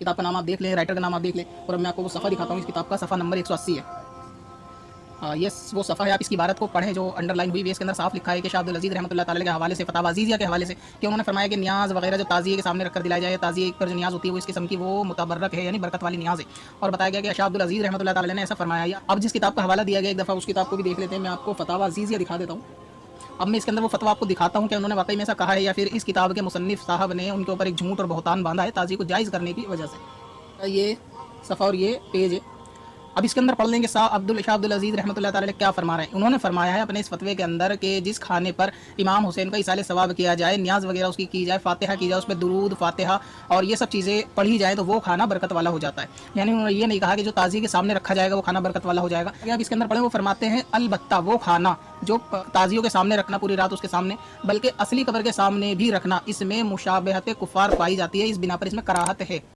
किताब का नाम आप देख लें, राइटर का नाम आप देख लें, और अब मैं आपको वो सफ़ा दिखाता हूँ। इस किताब का सफ़ा नंबर 180 है। ये वो सफ़ा है, आप इसकी इबारत को पढ़ें जो अंडरलाइन हुई है। इसके अंदर साफ लिखा है कि शाह अब्दुल अज़ीज़ रहमतुल्लाह ताला के हवाले से, फतवा अज़ीज़िया के हवाले से, कि उन्होंने फरमाया कि न्याज़ वगैरह जो ताज़िए के सामने रखकर दिलाई जाए, ताज़िए पर जो न्याज़ होती है वो इस किस्म की वो मुतबर्रक है, यानी बरकत वाली न्याज़ है। और बताया गया कि शाह अब्दुल अज़ीज़ रहमतुल्लाह ताला ने ऐसा फरमाया। अब जिस किताब का हवाला दिया गया एक दफ़ा उस किताब को भी देख लेते हैं। मैं आपको फतवा अज़ीज़िया दिखा देता हूँ। अब मैं इसके अंदर वो फतवा आपको दिखाता हूँ कि उन्होंने वाकई में ऐसा कहा है या फिर इस किताब के मुसन्निफ़ साहब ने उनके ऊपर एक झूठ और बहतान बांधा है ताज़ी को जायज़ करने की वजह से। ये सफ़ा और ये पेज है। अब इसके अंदर पढ़ लेंगे शाह अब्दुल अज़ीज़ रहमतुल्लाह ताला क्या फरमा रहे हैं। उन्होंने फरमाया है अपने इस फतवे के अंदर कि जिस खाने पर इमाम हुसैन का इसाले सवाब किया जाए, न्याज वगैरह उसकी की जाए, फातिहा की जाए, उसमें दुरूद फातिहा और ये सब चीज़ें पढ़ी जाए तो वो खाना बरकत वाला हो जाता है। यानी उन्होंने ये नहीं कहा कि जो ताज़ी के सामने रखा जाएगा वो खाना बरकत वाला हो जाएगा। अब इसके अंदर पढ़े वो फरमाते हैं अलबत्ता वो खाना जो ताज़ियों के सामने रखना पूरी रात उसके सामने, बल्कि असली कब्र के सामने भी रखना, इसमें मुशाबहत कुफ़ार पाई जाती है। इस बिना पर इसमें कराहत है।